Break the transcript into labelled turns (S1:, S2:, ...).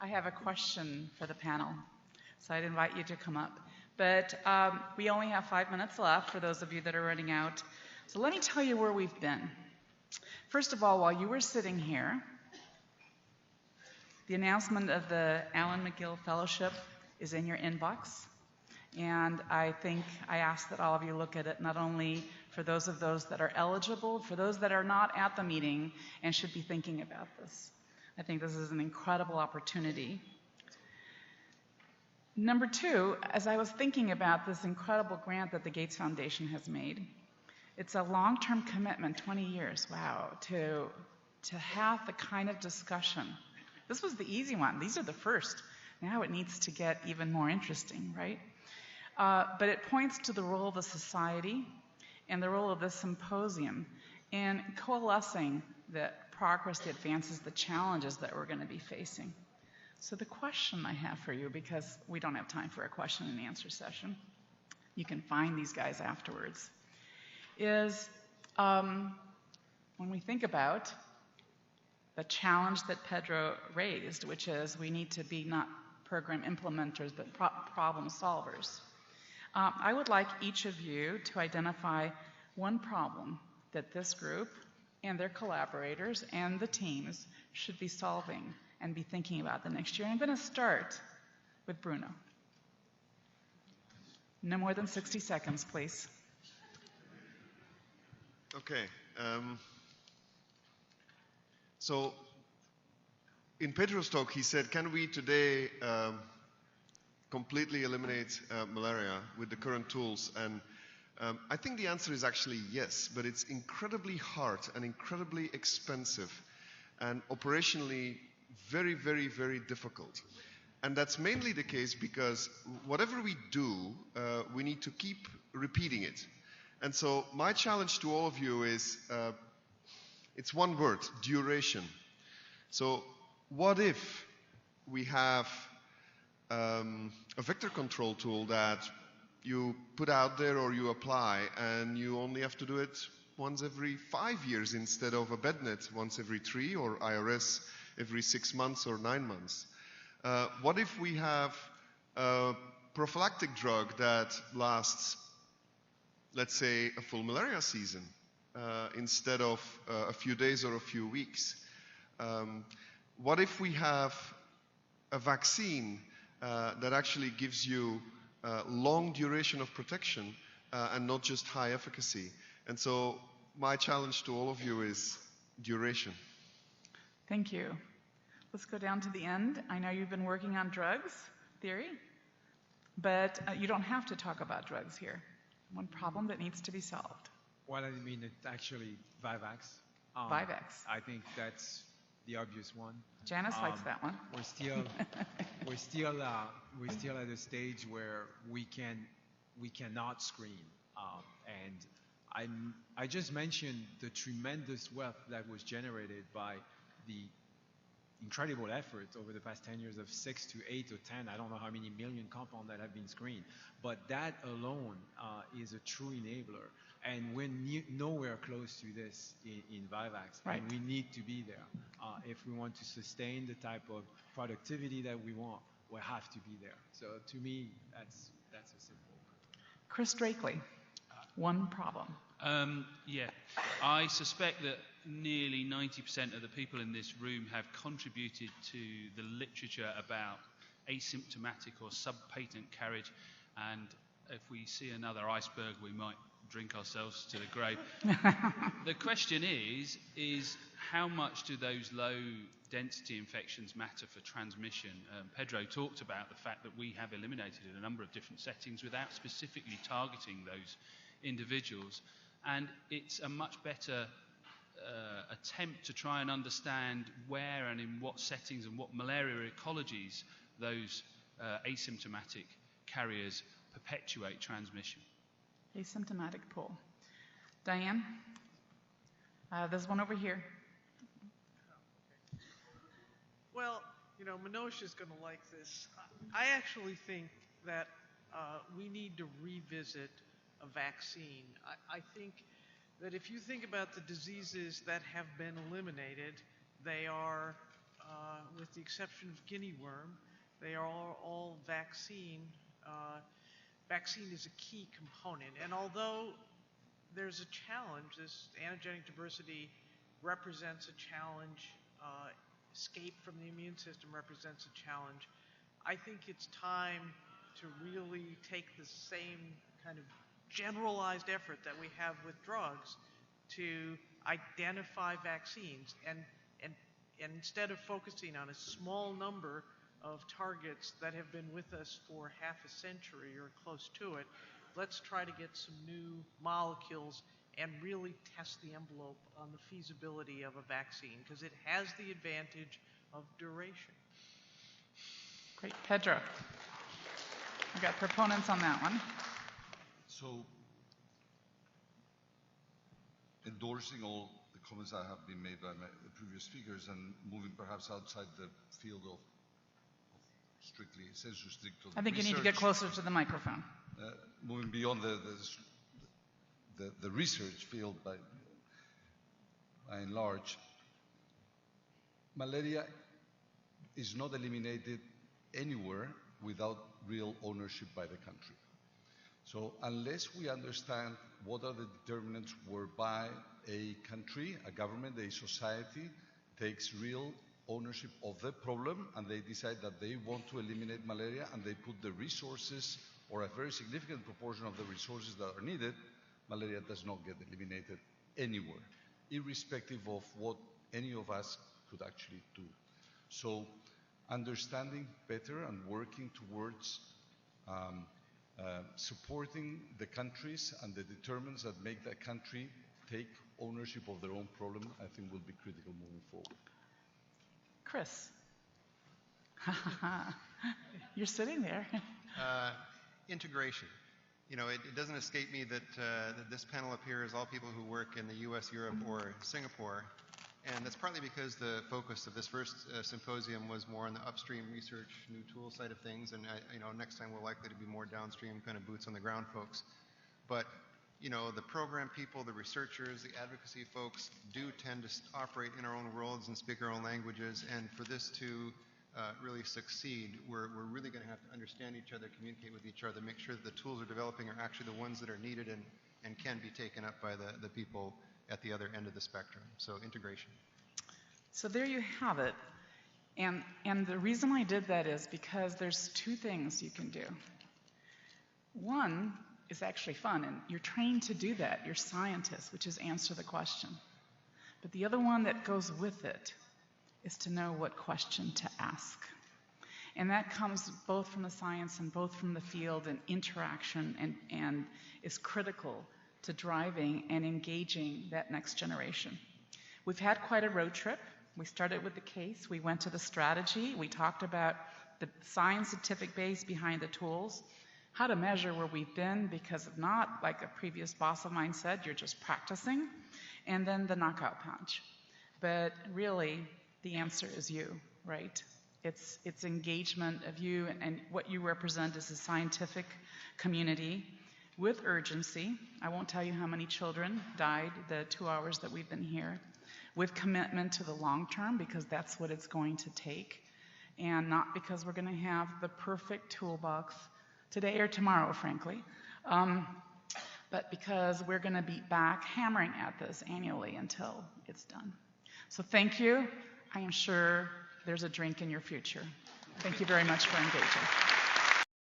S1: I have a question for the panel, so I'd invite you to come up. But we only have 5 minutes left for those of you that are running out. So let me tell you where we've been. First of all, while you were sitting here, the announcement of the Alan McGill Fellowship is in your inbox. And I think I ask that all of you look at it, not only for those that are eligible, for those that are not at the meeting and should be thinking about this. I think this is an incredible opportunity. Number two, as I was thinking about this incredible grant that the Gates Foundation has made, it's a long-term commitment, 20 years, wow, to have the kind of discussion. This was the easy one. These are the first. Now it needs to get even more interesting, right? But it points to the role of the society and the role of this symposium in coalescing the progress, the advances, the challenges that we're going to be facing. So the question I have for you, because we don't have time for a question and answer session, you can find these guys afterwards, is when we think about the challenge that Pedro raised, which is we need to be not program implementers, but problem solvers. I would like each of you to identify one problem that this group and their collaborators and the teams should be solving and be thinking about the next year. I'm going to start with Bruno. No more than 60 seconds, please.
S2: Okay. So in Pedro's talk, he said, can we today completely eliminate malaria with the current tools? And I think the answer is actually yes, but it's incredibly hard and incredibly expensive and operationally very, very, very difficult. And that's mainly the case because whatever we do, we need to keep repeating it. And so my challenge to all of you is, it's one word, duration. So what if we have a vector control tool that you put out there or you apply, and you only have to do it once every 5 years instead of a bednet once every 3, or IRS every 6 months or 9 months? What if we have a prophylactic drug that lasts, let's say, a full malaria season instead of a few days or a few weeks? What if we have a vaccine that actually gives you long duration of protection and not just high efficacy? And so my challenge to all of you is duration.
S1: Thank you. Let's go down to the end. I know you've been working on drugs theory, but you don't have to talk about drugs here. One problem that needs to be solved.
S3: Well, I mean, it's actually Vivax.
S1: Vivax.
S3: I think that's the obvious one.
S1: Janice likes that one.
S3: We're still at a stage where we cannot screen, and I just mentioned the tremendous wealth that was generated by the incredible effort over the past 10 years of 6 to 8 or 10, I don't know how many million compounds that have been screened, but that alone is a true enabler, and we're nowhere close to this in Vivax,
S1: right.
S3: And we need to be there. If we want to sustain the type of productivity that we want, we have to be there. So to me, that's a simple.
S1: Chris Drakely, one problem.
S4: Yeah, I suspect that nearly 90% of the people in this room have contributed to the literature about asymptomatic or sub-patent carriage, and if we see another iceberg, we might drink ourselves to the grave. The question is how much do those low density infections matter for transmission? Pedro talked about the fact that we have eliminated in a number of different settings without specifically targeting those individuals, and it's a much better attempt to try and understand where and in what settings and what malaria ecologies those asymptomatic carriers perpetuate transmission.
S1: Asymptomatic pool. Diane, there's one over here.
S5: Well, you know, Manoj is going to like this. I actually think that we need to revisit a vaccine. I think that if you think about the diseases that have been eliminated, they are with the exception of guinea worm, they are all vaccine. Vaccine is a key component. And although there's a challenge, this antigenic diversity represents a challenge, escape from the immune system represents a challenge, I think it's time to really take the same kind of generalized effort that we have with drugs to identify vaccines and instead of focusing on a small number of targets that have been with us for half a century or close to it, let's try to get some new molecules and really test the envelope on the feasibility of a vaccine, because it has the advantage of duration.
S1: Great. Pedro. We got proponents on that one.
S6: So, endorsing all the comments that have been made by the previous speakers and moving perhaps outside the field of strictly sensu stricto.
S1: I think you need to get closer to the microphone.
S6: Moving beyond the research field by and large, malaria is not eliminated anywhere without real ownership by the country. So unless we understand what are the determinants whereby a country, a government, a society takes real ownership of the problem and they decide that they want to eliminate malaria and they put the resources or a very significant proportion of the resources that are needed, malaria does not get eliminated anywhere, irrespective of what any of us could actually do. So understanding better and working towards supporting the countries and the determinants that make that country take ownership of their own problem, I think will be critical moving forward.
S1: Chris. You're sitting there.
S7: Integration. You know, it doesn't escape me that this panel up here is all people who work in the US, Europe, or Singapore. And that's partly because the focus of this first symposium was more on the upstream research, new tool side of things. And, next time we're likely to be more downstream kind of boots on the ground folks. But, the program people, the researchers, the advocacy folks do tend to operate in our own worlds and speak our own languages. And for this to really succeed, we're really going to have to understand each other, communicate with each other, make sure that the tools we're developing are actually the ones that are needed and can be taken up by the people at the other end of the spectrum. So integration. So
S1: there you have it. And the reason I did that is because there's two things you can do. One is actually fun, and you're trained to do that. You're scientists, which is answer the question. But the other one that goes with it is to know what question to ask. And that comes both from the science and both from the field, and interaction and is critical to driving and engaging that next generation. We've had quite a road trip. We started with the case, we went to the strategy, we talked about the scientific base behind the tools, how to measure where we've been, because if not, like a previous boss of mine said, you're just practicing, and then the knockout punch. But really, the answer is you, right? It's engagement of you, and what you represent is a scientific community with urgency. I won't tell you how many children died the 2 hours that we've been here, with commitment to the long term, because that's what it's going to take, and not because we're going to have the perfect toolbox today or tomorrow, frankly, but because we're going to be back hammering at this annually until it's done. So thank you. I am sure there's a drink in your future. Thank you very much for engaging.